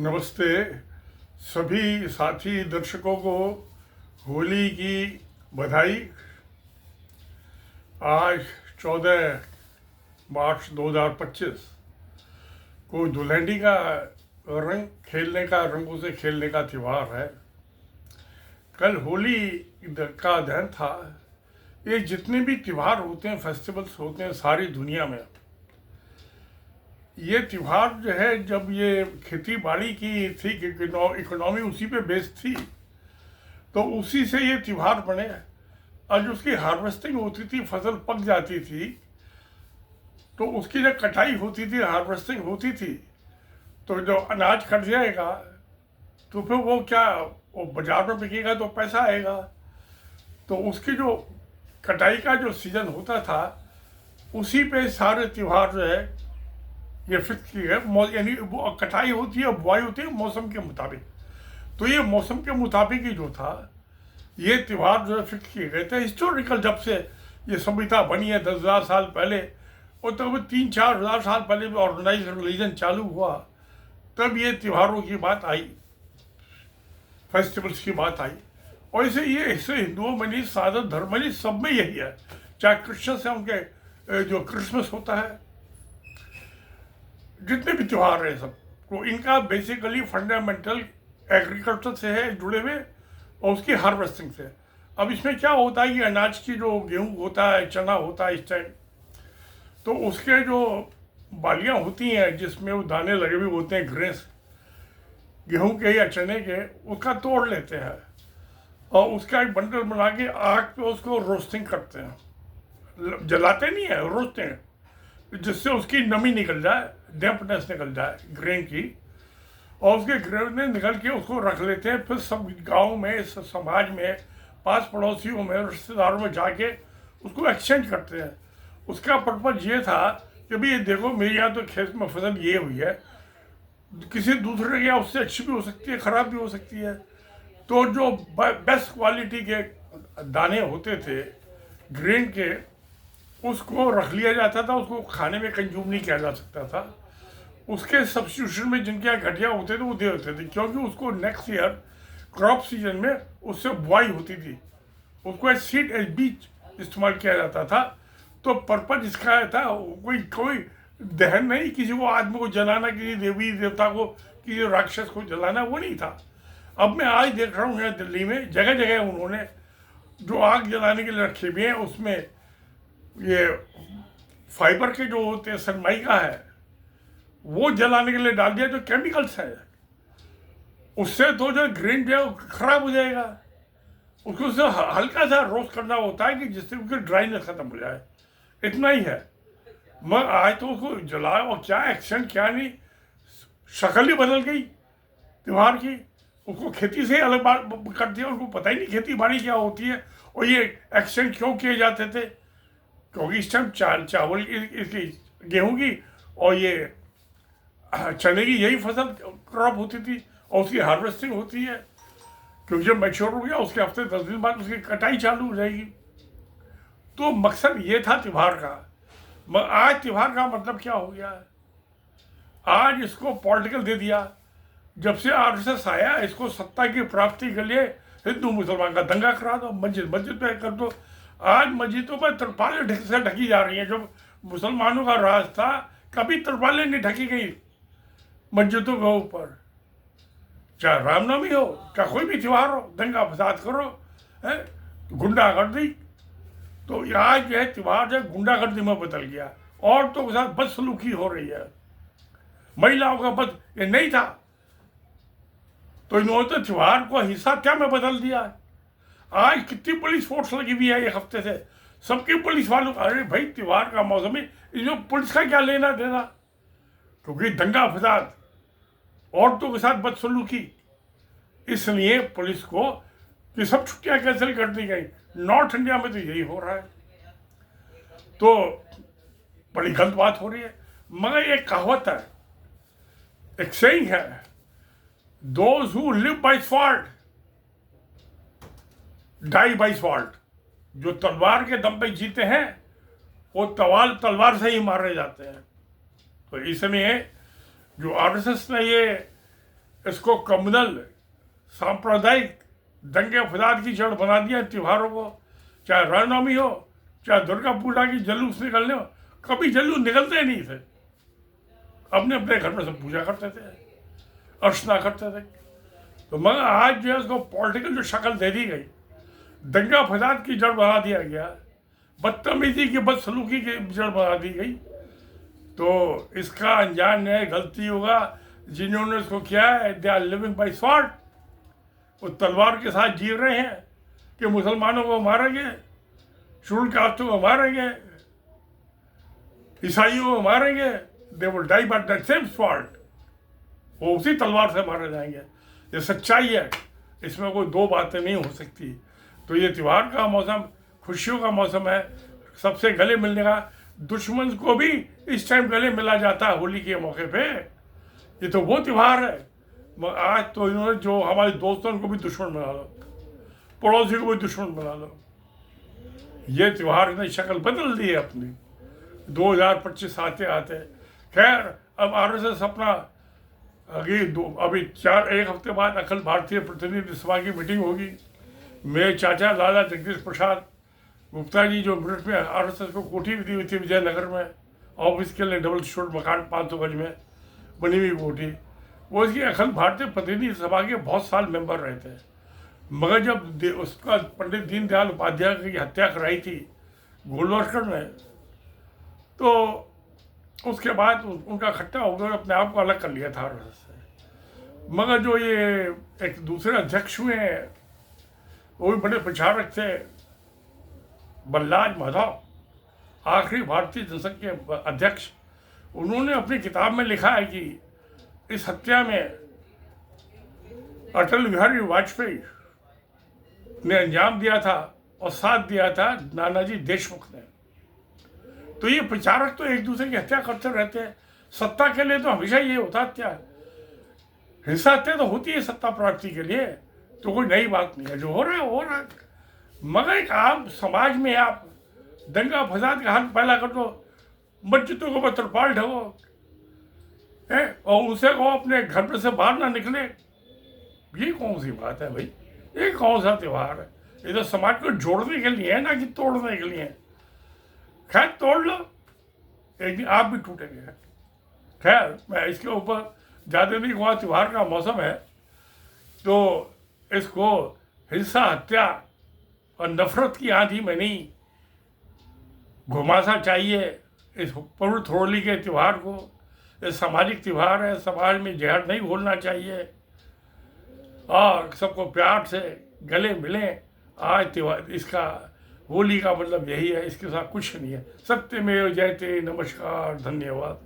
नमस्ते सभी साथी दर्शकों को होली की बधाई। आज 14 मार्च 2025 को दुल्हनी का रंग खेलने का, रंगों से खेलने का त्यौहार है। कल होली का दहन था। ये जितने भी त्यौहार होते हैं, फेस्टिवल्स होते हैं सारी दुनिया में, ये त्यौहार जो है, जब ये खेती बाड़ी की थी, इकोनॉमी उसी पे बेस्ड थी, तो उसी से ये त्यौहार बने। आज उसकी हार्वेस्टिंग होती थी, फसल पक जाती थी, तो उसकी जब कटाई होती थी, हार्वेस्टिंग होती थी, तो जो अनाज कट जाएगा तो फिर वो बाजार में बिकेगा तो पैसा आएगा। तो उसकी जो कटाई का जो सीजन होता था, उसी पे सारे त्यौहार जो है ये फिक्स की है। यानी वो कटाई होती है, बुआई होती है मौसम के मुताबिक। तो ये मौसम के मुताबिक ही जो था, ये त्यौहार जो है फिक्स किए गए थे। हिस्टोरिकल जब से ये सभ्यता बनी है 10,000 साल पहले, और तब 3-4 हज़ार साल पहले भी ऑर्गेनाइज रिलीजन चालू हुआ, तब ये त्योहारों की बात आई, फेस्टिवल्स की बात आई। और इससे हिंदुओं में नहीं, साधन धर्म में नहीं, सब में यही है। चाहे क्रिश्चियंस हैं, उनके जो क्रिसमस होता है, जितने भी त्यौहार हैं सब, तो इनका बेसिकली फंडामेंटल एग्रीकल्चर से है जुड़े हुए, और उसकी हार्वेस्टिंग से। अब इसमें क्या होता है कि अनाज की जो गेहूँ होता है, चना होता है इस टाइम, तो उसके जो बालियाँ होती हैं जिसमें वो दाने लगे हुए होते हैं, ग्रेस गेहूँ के या चने के, उसका तोड़ लेते हैं और उसका एक बंडल बना के आग पे उसको रोस्टिंग करते हैं। जलाते नहीं है, रोस्टते हैं, जिससे उसकी नमी निकल जाए, डेम्पनेस निकल जाए ग्रेन की, और उसके ग्रेन निकल के उसको रख लेते हैं। फिर सब गांव में, समाज में, पास पड़ोसियों में, रिश्तेदारों में जाके उसको एक्सचेंज करते हैं। उसका पर्पज ये था कि भाई ये देखो, मेरे यहाँ तो खेत में फसल ये हुई है, किसी दूसरे के यहाँ उससे अच्छी भी हो सकती है, ख़राब भी हो सकती है। तो जो बेस्ट क्वालिटी के दाने होते थे ग्रेन के, उसको रख लिया जाता था, उसको खाने में कंज्यूम नहीं किया जा सकता था। उसके सब्स्टिट्यूशन में जिनके यहाँ घटिया होते थे वो दे होते थे, क्योंकि उसको नेक्स्ट ईयर क्रॉप सीजन में उससे बुआई होती थी, उसको एज सीड, एज बीज इस्तेमाल किया जाता था। तो पर्पज इसका था, कोई दहन नहीं, किसी को आदमी को जलाना, किसी देवी देवता को, किसी राक्षस को जलाना, वो नहीं था। अब मैं आज देख रहा हूँ यहाँ दिल्ली में जगह जगह उन्होंने जो आग जलाने के लिए रखे हुए हैं, उसमें ये फाइबर के जो होते हैं, सनमाइका है, वो जलाने के लिए डाल दिया, जो केमिकल्स है। उससे तो जो ग्रेन जो है वो खराब हो जाएगा। उसको उससे हल्का सा रोस्ट करना होता है कि जिससे उसकी ड्राइनेस खत्म हो जाए, इतना ही है। मगर आज तो उसको जलाए, और क्या एक्शन क्या नहीं, शक्ल ही बदल गई त्यौहार की। उसको खेती से अलग बात कर दिया, उनको पता ही नहीं खेती बाड़ी क्या होती है, और ये एक्शन क्यों किए जाते थे, क्योंकि इस टाइम चावल इसकी, गेहूं की और ये चने की यही फसल क्रॉप होती थी, और उसकी हार्वेस्टिंग होती है। क्योंकि जब मैच्योर हो गया, उसके हफ्ते 10 दिन बाद उसकी कटाई चालू हो जाएगी। तो मकसद ये था त्यौहार का। आज त्यौहार का मतलब क्या हो गया है, आज इसको पॉलिटिकल दे दिया। जब से आरएसएस आया, इसको सत्ता की प्राप्ति के लिए हिंदू मुसलमान का दंगा करा दो, मस्जिद पे कर दो। आज मस्जिदों पर तिरपालें से ढकी जा रही हैं। जो मुसलमानों का राज था, कभी तिरपालें नहीं ढकी गई मस्जिदों के ऊपर। चाहे रामनवमी हो, चाहे कोई भी त्यौहार हो, दंगा फसाद करो, है गुंडागर्दी। तो आज जो है त्यौहार जो गुंडागर्दी में बदल गया। औरतों के साथ बदसलूकी हो रही है, महिलाओं का बद, ये नहीं था। तो इन्होंने तो त्यौहार को हिस्सा क्या में बदल दिया है। आज कितनी पुलिस फोर्स लगी हुई है एक हफ्ते से, सबकी पुलिस वालों, अरे भाई त्यौहार का मौसम है, इसमें पुलिस का क्या लेना देना। क्योंकि दंगा फसाद, औरतों के साथ बदसलूकी, इसलिए पुलिस को कि सब छुट्टियां कैंसिल कर दी गई। नॉर्थ इंडिया में तो यही हो रहा है, तो बड़ी गलत बात हो रही है। मगर एक कहावत है, एक सेइंग है, those who live by sword die by sword. जो तलवार के दम पे जीते हैं, वो तलवार से ही मारे जाते हैं। तो इसलिए जो आरएसएस ने ये इसको कम्युनल सांप्रदायिक दंगे फसाद की जड़ बना दिया त्योहारों को। चाहे रामनवमी हो, चाहे दुर्गा पूजा की जुलूस निकलने हो, कभी जुलूस निकलते ही नहीं थे। अपने अपने घर में सब पूजा करते थे, अर्चना करते थे। तो मगर आज जो है उसको पॉलिटिकल जो शक्ल दे दी गई, दंगा फसाद की जड़ बना दिया गया, बदतमीजी की बदसलूकी की जड़ बना दी गई। तो इसका अंजाम है, गलती होगा जिन्होंने इसको किया है। They are living by sword, वो तलवार के साथ जी रहे हैं कि मुसलमानों को मारेंगे, शेड्यूल कास्टों को मारेंगे, ईसाइयों को मारेंगे। They will die by that same sword, वो उसी तलवार से मारे जाएंगे। ये सच्चाई है, इसमें कोई दो बातें नहीं हो सकती। तो ये त्यौहार का मौसम खुशियों का मौसम है, सबसे गले मिलने का। दुश्मन को भी इस टाइम गले मिला जाता है होली के मौके पे। ये तो वो त्यौहार है। आज तो इन्होंने जो हमारे दोस्तों को भी दुश्मन बना लो, पड़ोसी को भी दुश्मन बना लो। ये त्यौहार ने शक्ल बदल दी है अपनी 2025 आते आते। खैर, अब RSS अपना अभी एक हफ्ते बाद अखिल भारतीय प्रतिनिधि सभा की मीटिंग होगी। मेरे चाचा लाला जगदीश प्रसाद गुप्ता जी जो मिनट में RSS को कोठी भी दी हुई थी विजयनगर में, ऑफिस के लिए डबल स्टोर मकान 500 गज में बनी हुई कोठी, वो इसकी अखिल भारतीय प्रतिनिधि सभा के बहुत साल मेंबर रहे थे। मगर जब उसका पंडित दीनदयाल उपाध्याय की हत्या कराई थी गोलवस्कर में, तो उसके बाद उनका खट्टा हो गया, अपने आप को अलग कर लिया था RSS से। मगर जो ये एक दूसरे अध्यक्ष हुए हैं, वो भी बड़े प्रचारक थे, बल्लाज माधव, आखिरी भारतीय जनसंघ के अध्यक्ष। उन्होंने अपनी किताब में लिखा है कि इस हत्या में अटल बिहारी वाजपेयी ने अंजाम दिया था और साथ दिया था नानाजी देशमुख ने। तो ये प्रचारक तो एक दूसरे की हत्या करते रहते हैं। सत्ता के लिए तो हमेशा ये होता हत्या, हिंसा हत्या तो होती है सत्ता प्राप्ति के लिए, तो कोई नई बात नहीं है। जो हो रहा है हो रहा है। मगर एक आम समाज में आप दंगा फसाद का हाथ पहला कर दो, मस्जिदों को तरपाल ढको है और उसे को अपने घर में से बाहर ना निकले, ये कौन सी बात है भाई? ये कौन सा त्यौहार है? ये तो समाज को जोड़ने के लिए है ना कि तोड़ने के लिए। खैर तोड़ लो, एक दिन आप भी टूटेंगे। खैर, मैं इसके ऊपर ज़्यादा नहीं कहूँगा। त्यौहार का मौसम है तो इसको हिंसा हत्या और नफरत की आंधी में नहीं घुमाना चाहिए। इस पवित्र होली के त्यौहार को, ये सामाजिक त्यौहार है, समाज में जहर नहीं घोलना चाहिए और सबको प्यार से गले मिलें। आज त्यौहार, इसका होली का मतलब यही है, इसके साथ कुछ नहीं है। सत्यमेव जयते। नमस्कार, धन्यवाद।